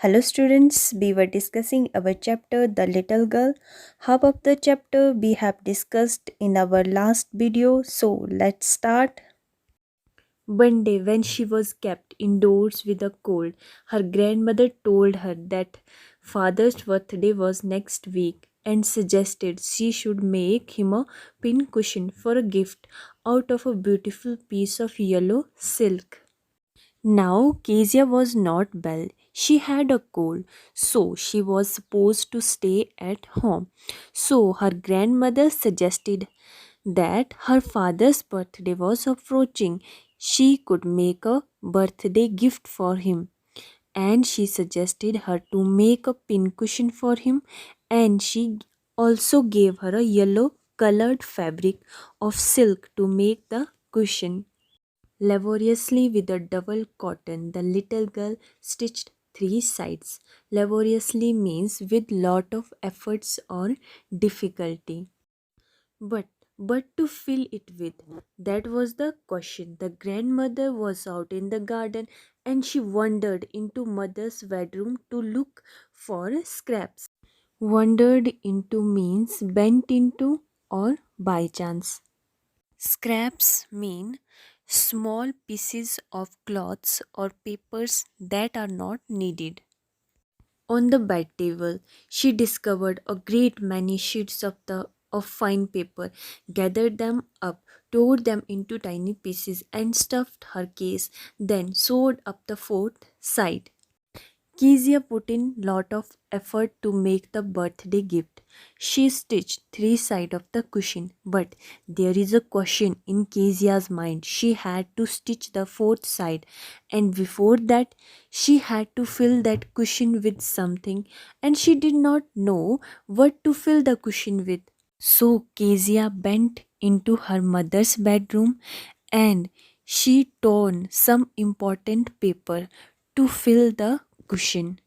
Hello students, we were discussing our chapter The Little Girl. Half of the chapter we have discussed in our last video, so let's start. One day, when she was kept indoors with a cold, her grandmother told her that father's birthday was next week and suggested she should make him a pincushion for a gift out of a beautiful piece of yellow silk. Now, Kezia was not well. She had a cold, so she was supposed to stay at home. So, her grandmother suggested that her father's birthday was approaching. She could make a birthday gift for him. And she suggested her to make a pincushion for him, and she also gave her a yellow colored fabric of silk to make the cushion. Laboriously with a double cotton, the little girl stitched three sides. Laboriously means with lot of efforts or difficulty. But to fill it with, that was the question. The grandmother was out in the garden and she wandered into mother's bedroom to look for scraps. Wandered into means bent into or by chance. Scraps mean small pieces of cloths or papers that are not needed. On the bed table, she discovered a great many sheets of fine paper, gathered them up, tore them into tiny pieces, and stuffed her case, then sewed up the fourth side. Kezia put in lot of effort to make the birthday gift. She stitched three sides of the cushion, but there is a question in Kezia's mind. She had to stitch the fourth side, and before that, she had to fill that cushion with something, and she did not know what to fill the cushion with. So Kezia bent into her mother's bedroom and she torn some important paper to fill the cushion.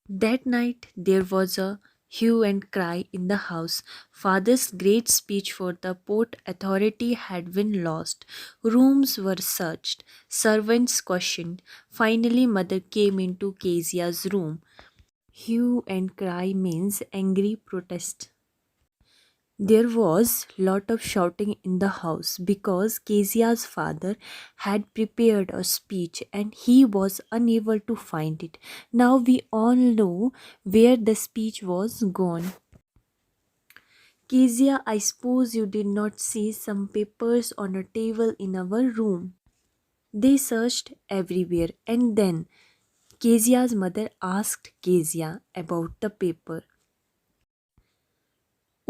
That night there was a hue and cry in the house. Father's great speech for the Port Authority had been lost. Rooms were searched, servants questioned. Finally, mother came into Kezia's room. Hue and cry means angry protest. There was lot of shouting in the house because Kezia's father had prepared a speech and he was unable to find it. Now we all know where the speech was gone. Kezia, I suppose you did not see some papers on a table in our room. They searched everywhere and then Kezia's mother asked Kezia about the paper.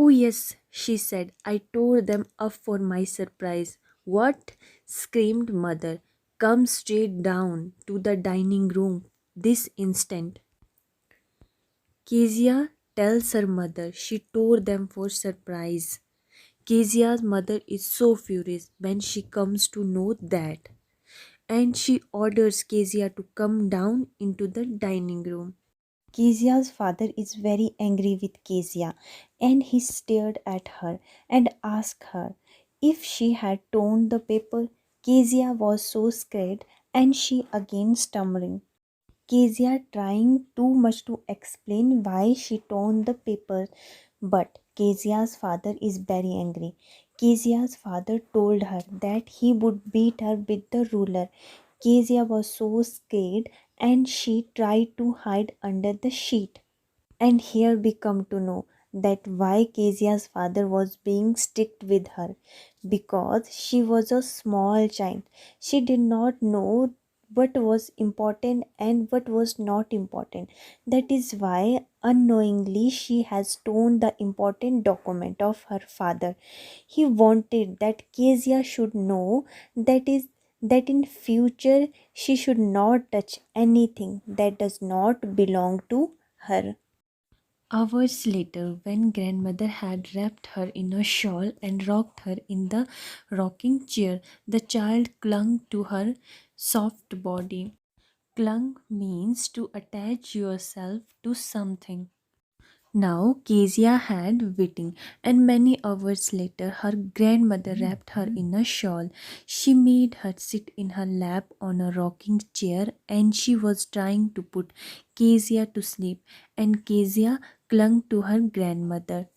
Oh, yes, she said. I tore them up for my surprise. What? Screamed mother. Come straight down to the dining room this instant. Kezia tells her mother she tore them for surprise. Kezia's mother is so furious when she comes to know that, and she orders Kezia to come down into the dining room. Kezia's father is very angry with Kezia and he stared at her and asked her if she had torn the paper. Kezia was so scared and she again stammering. Kezia trying too much to explain why she torn the paper, but Kezia's father is very angry. Kezia's father told her that he would beat her with the ruler. Kezia was so scared and she tried to hide under the sheet. And here we come to know that why Kezia's father was being strict with her, because she was a small child. She did not know what was important and what was not important. That is why unknowingly she has torn the important document of her father. He wanted that Kezia should know that in future she should not touch anything that does not belong to her. Hours later, when grandmother had wrapped her in a shawl and rocked her in the rocking chair, the child clung to her soft body. Clung means to attach yourself to something. Now Kezia had waiting, and many hours later her grandmother wrapped her in a shawl. She made her sit in her lap on a rocking chair, and she was trying to put Kezia to sleep, and Kezia clung to her grandmother.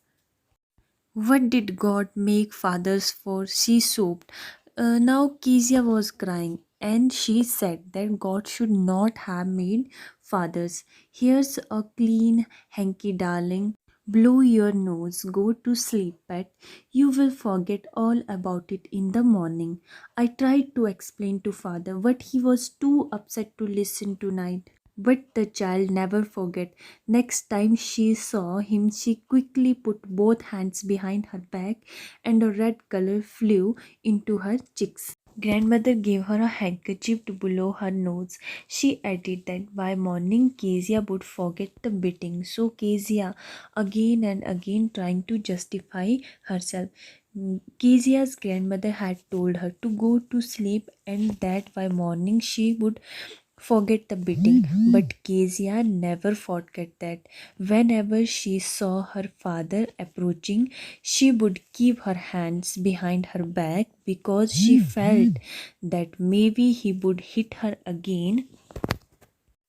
What did God make fathers for? She sobbed. Now Kezia was crying, and she said that God should not have made fathers. Here's a clean hanky, darling. Blow your nose, go to sleep, pet. You will forget all about it in the morning. I tried to explain to father, but he was too upset to listen tonight. But the child never forget. Next time she saw him, she quickly put both hands behind her back, and a red color flew into her cheeks. Grandmother gave her a handkerchief to blow her nose. She added that by morning Kezia would forget the beating. So Kezia, again and again trying to justify herself. Kezia's grandmother had told her to go to sleep and that by morning she would forget the beating. But Kezia never forgot that. Whenever she saw her father approaching, she would keep her hands behind her back because she felt that maybe he would hit her again.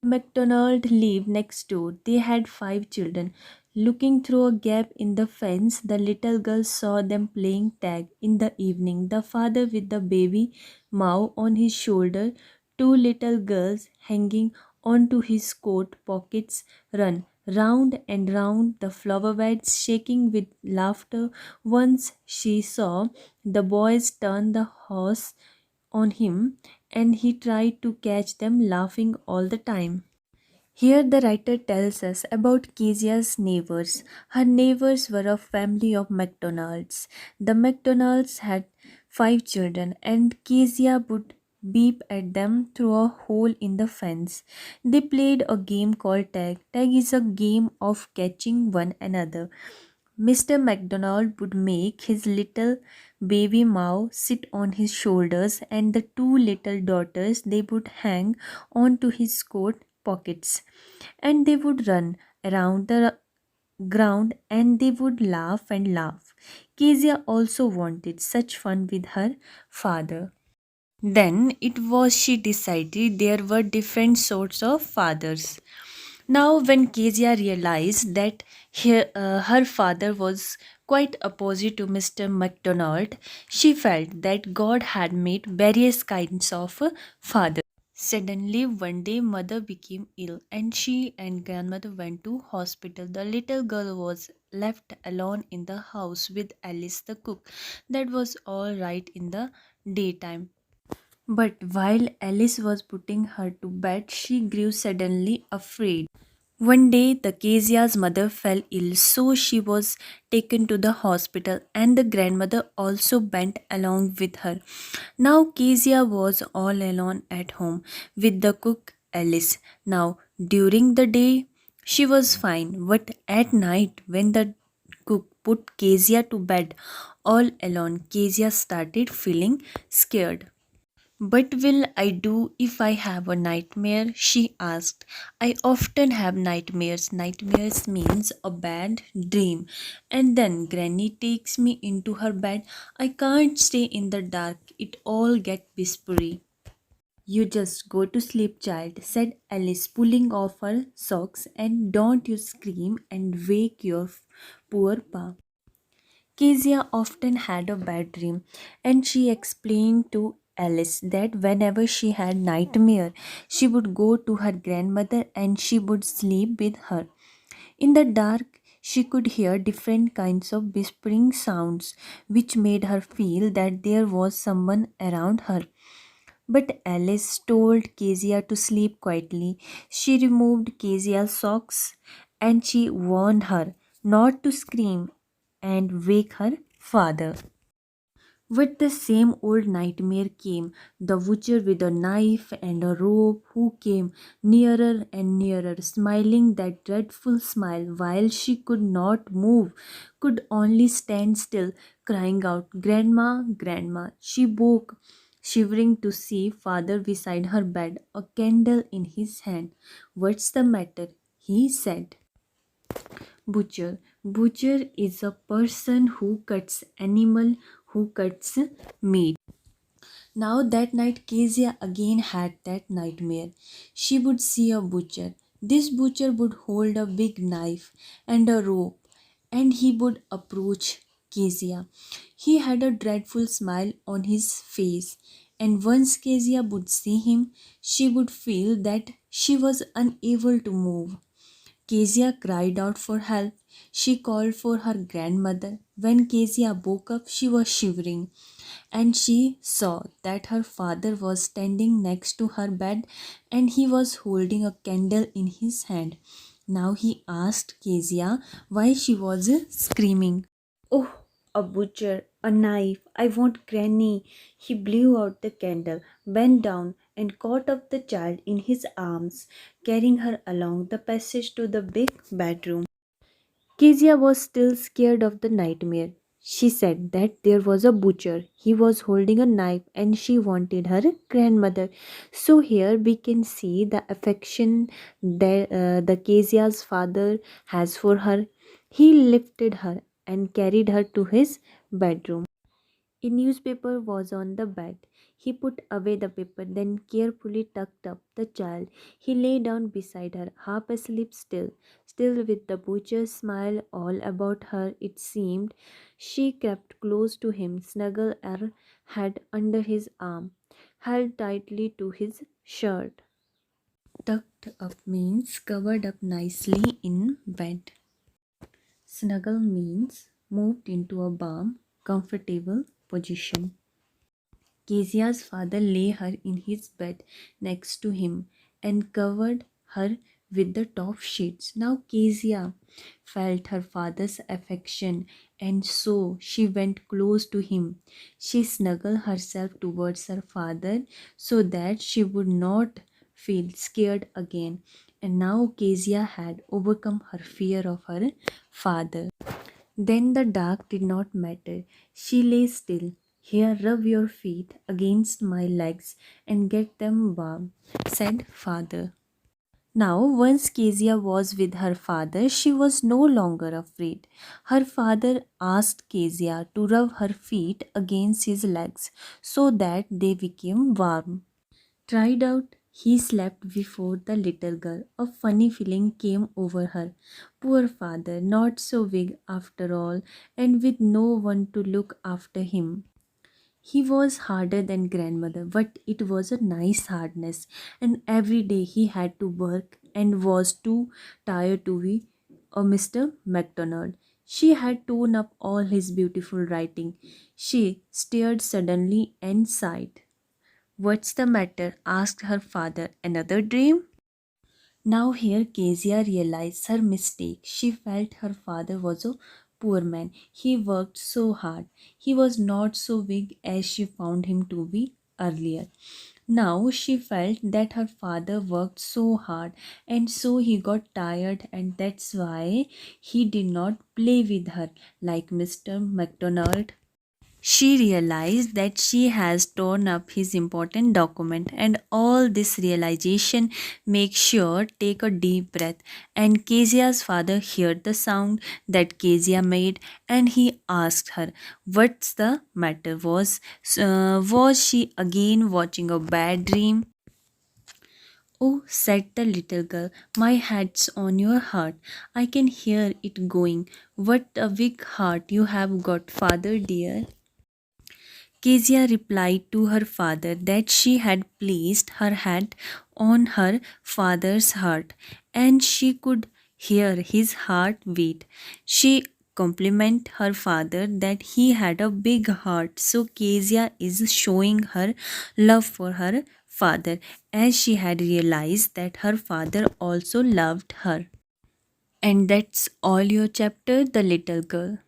MacDonald lived next door. They had 5 children. Looking through a gap in the fence, the little girl saw them playing tag in the evening. The father with the baby Mao on his shoulder, 2 little girls hanging onto his coat pockets, run round and round the flower beds, shaking with laughter. Once she saw the boys turn the horse on him, and he tried to catch them laughing all the time. Here, the writer tells us about Kezia's neighbors. Her neighbors were a family of McDonalds. The McDonalds had 5 children, and Kezia would beep at them through a hole in the fence. They played a game called tag. Tag is a game of catching one another. Mr. McDonald would make his little baby Mao sit on his shoulders, and the 2 little daughters they would hang onto his coat pockets, and they would run around the ground and they would laugh and laugh. Kezia also wanted such fun with her father. Then it was she decided there were different sorts of fathers. Now, when Kezia realized that her father was quite opposite to Mr. MacDonald, she felt that God had made various kinds of fathers. Suddenly, one day, mother became ill, and she and grandmother went to hospital. The little girl was left alone in the house with Alice the cook. That was all right in the daytime. But while Alice was putting her to bed, she grew suddenly afraid. One day, the Kezia's mother fell ill, so she was taken to the hospital, and the grandmother also went along with her. Now, Kezia was all alone at home with the cook Alice. Now, during the day, she was fine, but at night, when the cook put Kezia to bed all alone, Kezia started feeling scared. What will I do if I have a nightmare? She asked. I often have nightmares. Nightmares means a bad dream. And then Granny takes me into her bed. I can't stay in the dark. It all get whispery. You just go to sleep, child, said Alice, pulling off her socks, and don't you scream and wake your poor pa. Kezia often had a bad dream, and she explained to Alice that whenever she had nightmare, she would go to her grandmother and she would sleep with her. In the dark, she could hear different kinds of whispering sounds, which made her feel that there was someone around her. But Alice told Kezia to sleep quietly. She removed Kezia's socks and she warned her not to scream and wake her father. With the same old nightmare came the butcher with a knife and a rope who came nearer and nearer, smiling that dreadful smile while she could not move, could only stand still, crying out, Grandma, Grandma. She woke, shivering to see father beside her bed, a candle in his hand. What's the matter? He said. Butcher. Butcher is a person who cuts animal, who cuts meat. Now that night, Kezia again had that nightmare. She would see a butcher. This butcher would hold a big knife and a rope, and he would approach Kezia. He had a dreadful smile on his face, and once Kezia would see him, she would feel that she was unable to move. Kezia cried out for help. She called for her grandmother. When Kezia woke up, she was shivering, and she saw that her father was standing next to her bed and he was holding a candle in his hand. Now he asked Kezia why she was screaming. Oh, a butcher, a knife, I want granny. He blew out the candle, bent down, and caught up the child in his arms, carrying her along the passage to the big bedroom. Kezia was still scared of the nightmare. She said that there was a butcher. He was holding a knife and she wanted her grandmother. So here we can see the affection that the Kezia's father has for her. He lifted her and carried her to his bedroom. A newspaper was on the bed. He put away the paper, then carefully tucked up the child. He lay down beside her, half asleep still with the butcher's smile all about her, it seemed. She crept close to him, snuggled her head under his arm, held tightly to his shirt. Tucked up means covered up nicely in bed. Snuggle means moved into a warm, comfortable position. Kezia's father lay her in his bed next to him and covered her with the top sheets. Now Kezia felt her father's affection, and so she went close to him. She snuggled herself towards her father so that she would not feel scared again. And now Kezia had overcome her fear of her father. Then the dark did not matter. She lay still. Here, rub your feet against my legs and get them warm, said father. Now, once Kezia was with her father, she was no longer afraid. Her father asked Kezia to rub her feet against his legs so that they became warm. Tried out, he slept before the little girl. A funny feeling came over her. Poor father, not so big after all, and with no one to look after him. He was harder than grandmother, but it was a nice hardness, and every day he had to work and was too tired to be a Mr. MacDonald. She had torn up all his beautiful writing. She stared suddenly and sighed. What's the matter? Asked her father. Another dream? Now here Kezia realized her mistake. She felt her father was a poor man. He worked so hard. He was not so big as she found him to be earlier. Now she felt that her father worked so hard and so he got tired, and that's why he did not play with her like Mr. McDonald. She realized that she has torn up his important document, and all this realization makes sure take a deep breath. And Kezia's father heard the sound that Kezia made, and he asked her, "What's the matter? Was she again watching a bad dream?" "Oh," said the little girl, "my head's on your heart. I can hear it going. What a big heart you have got, father dear." Kezia replied to her father that she had placed her hand on her father's heart and she could hear his heart beat. She complimented her father that he had a big heart. So Kezia is showing her love for her father as she had realized that her father also loved her. And that's all your chapter, The Little Girl.